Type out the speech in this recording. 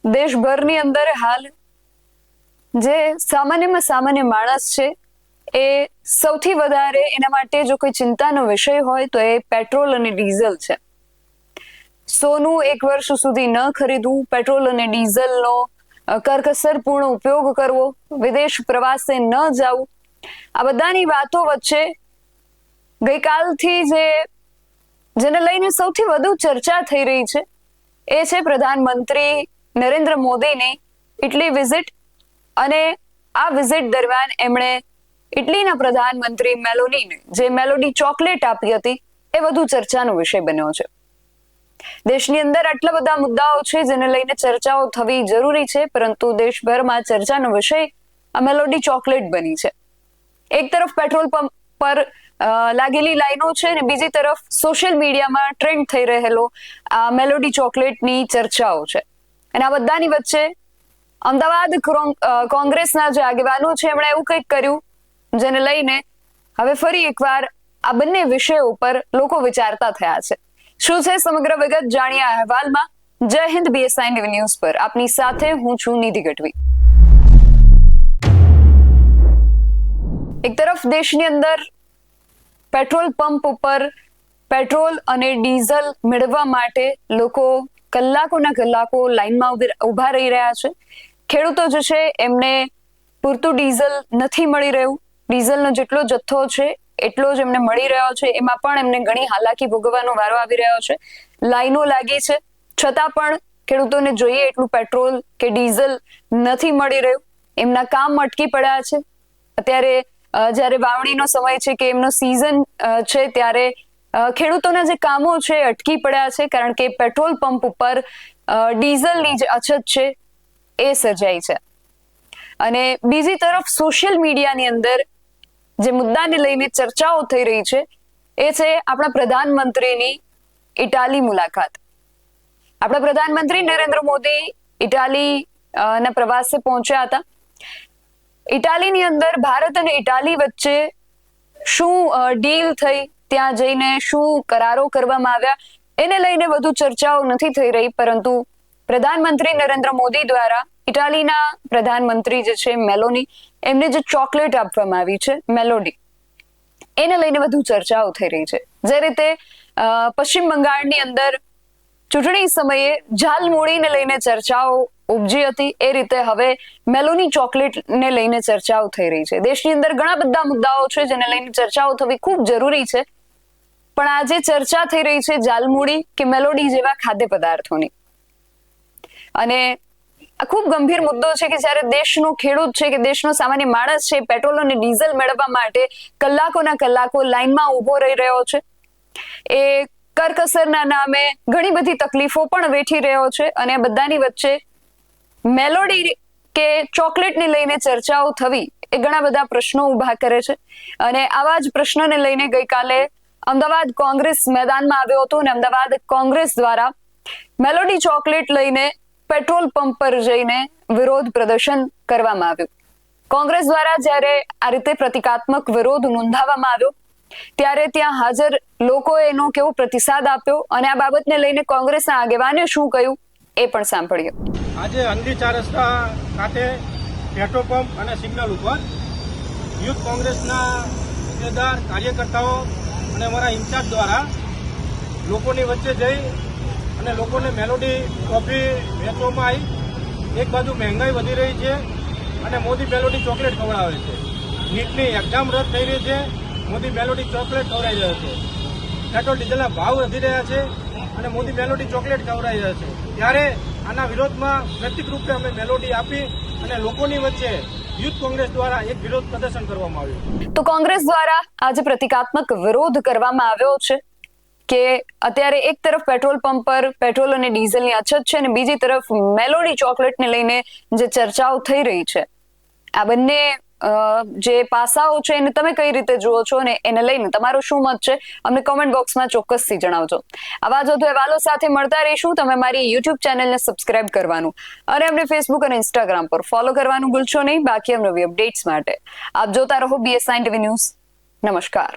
દેશભરની અંદર હાલ જે સામાન્યમાં સામાન્ય માણસ છે એ સૌથી વધારે એના માટે જો કોઈ ચિંતાનો વિષય હોય તો એ પેટ્રોલ અને ડીઝલ છે. સોનું 1 વર્ષ સુધી ન ખરીદવું, પેટ્રોલ અને ડીઝલનો કરકસરપૂર્ણ ઉપયોગ કરવો, વિદેશ પ્રવાસે ન જવું, આ બધાની વાતો વચ્ચે ગઈકાલથી જેને લઈને સૌથી વધુ ચર્ચા થઈ રહી છે એ છે પ્રધાનમંત્રી નરેન્દ્ર મોદીની ઇટલી વિઝિટ. અને આ વિઝિટ દરમિયાન એમણે ઇટલીના પ્રધાનમંત્રી મેલોનીને જે મેલોડી ચોકલેટ આપી હતી એ વધુ ચર્ચાનો વિષય બન્યો છે. દેશની અંદર આટલા બધા મુદ્દાઓ છે જેને લઈને ચર્ચાઓ થવી જરૂરી છે, પરંતુ દેશભરમાં ચર્ચાનો વિષય આ મેલોડી ચોકલેટ બની છે. એક તરફ પેટ્રોલ પંપ પર લાગેલી લાઈનો છે અને બીજી તરફ સોશિયલ મીડિયામાં ટ્રેન્ડ થઈ રહેલો આ મેલોડી ચોકલેટની ચર્ચાઓ છે. અને આ બધાની વચ્ચે અમદાવાદ કોંગ્રેસના જે આગેવાનો છે એમણે એવું કંઈક કર્યું જેને લઈને હવે ફરી એકવાર આ બંને વિષયો ઉપર લોકો વિચારતા થયા છે. શું છે સમગ્ર વિગત જાણીએ આ અહેવાલમાં. જય હિન્દ, BSI ન્યૂઝ પર આપની સાથે હું છું નિધિ ગઢવી. એક તરફ દેશની અંદર પેટ્રોલ પંપ ઉપર પેટ્રોલ અને ડીઝલ મેળવવા માટે લોકો કલાકોના કલાકો લાઈનમાં ઉભા રહી રહ્યા છે. ખેડૂતો જે છે એમને પૂરતું ડીઝલ નથી મળી રહ્યું. ડીઝલનો જેટલો જથ્થો છે એટલો જ એમને મળી રહ્યો છે, એમાં પણ એમને ઘણી હાલાકી ભોગવવાનો વારો આવી રહ્યો છે. લાઈનો લાગી છે છતાં પણ ખેડૂતોને જોઈએ એટલું પેટ્રોલ કે ડીઝલ નથી મળી રહ્યું. એમના કામ અટકી પડ્યા છે. અત્યારે જ્યારે વાવણીનો સમય છે કે એમનો સિઝન છે ત્યારે ખેડૂતોના જે કામો છે અટકી પડ્યા છે, કારણ કે પેટ્રોલ પંપ ઉપર ડીઝલની જે અછત છે એ સર્જાઈ છે. અને બીજી તરફ સોશિયલ મીડિયાની અંદર જે મુદ્દાને લઈને ચર્ચાઓ થઈ રહી છે એ છે આપણા પ્રધાનમંત્રીની ઇટાલી મુલાકાત. આપણા પ્રધાનમંત્રી નરેન્દ્ર મોદી ઇટાલી ના પ્રવાસે પહોંચ્યા હતા. ઇટાલીની અંદર ભારત અને ઇટાલી વચ્ચે શું ડીલ થઈ, ત્યાં જઈને શું કરારો કરવામાં આવ્યા એને લઈને વધુ ચર્ચાઓ નથી થઈ રહી, પરંતુ પ્રધાનમંત્રી નરેન્દ્ર મોદી દ્વારા ઇટાલીના પ્રધાનમંત્રી જે છે મેલોની, એમને જે ચોકલેટ આપવામાં આવી છે મેલોડી, એને લઈને વધુ ચર્ચાઓ થઈ રહી છે. જે રીતે પશ્ચિમ બંગાળની અંદર ચૂંટણી સમયે ઝાલમુડીને લઈને ચર્ચાઓ ઉપજી હતી, એ રીતે હવે મેલોની ચોકલેટને લઈને ચર્ચાઓ થઈ રહી છે. દેશની અંદર ઘણા બધા મુદ્દાઓ છે જેને લઈને ચર્ચાઓ થવી ખૂબ જરૂરી છે, પણ આજે ચર્ચા થઈ રહી છે ઝાલમુડી કે મેલોડી જેવા ખાદ્ય પદાર્થોની. અને આ ખૂબ ગંભીર મુદ્દો છે કે જ્યારે દેશનો ખેડૂત છે કે દેશનો સામાન્ય માણસ છે પેટ્રોલ અને ડીઝલ મેળવવા માટે કલાકોના કલાકો લાઈનમાં ઉભો રહી રહ્યો છે. એ કરકસરના નામે ઘણી બધી તકલીફો પણ વેઠી રહ્યો છે. અને બધાની વચ્ચે મેલોડી કે ચોકલેટને લઈને ચર્ચાઓ થવી એ ઘણા બધા પ્રશ્નો ઉભા કરે છે. અને આવા જ પ્રશ્નોને લઈને ગઈકાલે અમદાવાદ કોંગ્રેસ મેદાનમાં આવ્યો હતો અને અમદાવાદ કોંગ્રેસ દ્વારા મેલોડી ચોકલેટ લઈને પેટ્રોલ પંપ પર જઈને વિરોધ પ્રદર્શન કરવામાં આવ્યું. કોંગ્રેસ દ્વારા જ્યારે આ રીતે પ્રતિકાત્મક વિરોધ નોંધાવવામાં આવ્યો ત્યારે ત્યાં હાજર લોકોએ એનો કેવો પ્રતિસાદ આપ્યો અને આ બાબતને લઈને કોંગ્રેસના આગેવાને શું કહ્યું એ પણ સાંભળ્યો. આજે હંદી 4 રસ્તા ખાતે પેટ્રોલ પંપ અને સિગ્નલ ઉપર યુથ કોંગ્રેસના હોદ્દેદાર, કાર્યકર્તાઓ અને અમારા ઇન્ચાર્જ દ્વારા લોકોની વચ્ચે જઈ અને લોકોને મેલોડી કોફી વેચવામાં આવી. એક બાજુ મહેંગાઈ વધી રહી છે અને મોદી મેલોડી ચોકલેટ ખવડાવે છે. નીટની એક્ઝામ રદ થઈ રહી છે, મોદી મેલોડી ચોકલેટ ખવડાવી રહ્યો છે. પેટ્રોલ ડીઝલના ભાવ વધી રહ્યા છે અને મોદી મેલોડી ચોકલેટ ખવડાવી રહ્યા છે. ત્યારે આના વિરોધમાં નૈતિક રૂપે અમે મેલોડી આપી અને લોકોની વચ્ચે યુથ કોંગ્રેસ દ્વારા એક વિરોધ પ્રદર્શન કરવામાં આવ્યું. તો કોંગ્રેસ દ્વારા આજે પ્રતિકાત્મક વિરોધ કરવામાં આવ્યો છે કે અત્યારે એક તરફ પેટ્રોલ પંપ પર પેટ્રોલ અને ડીઝલની અછત છે અને બીજી તરફ મેલોડી ચોકલેટને લઈને જે ચર્ચાઓ થઈ રહી છે, આ બંને જે પાસાઓ છે એને તમે કઈ રીતે જુઓ છો અને એને લઈને તમારો શું મત છે અમને કોમેન્ટ બોક્સમાં ચોક્કસથી જણાવજો. આવા જ વધુ અહેવાલો સાથે મળતા રહીશું. તમે મારી યુટ્યુબ ચેનલને સબસ્ક્રાઇબ કરવાનું અને અમને ફેસબુક અને ઇન્સ્ટાગ્રામ પર ફોલો કરવાનું ભૂલશો નહીં. બાકી નવી અપડેટ્સ માટે આપ જોતા રહો BSI ન્યૂઝ. નમસ્કાર.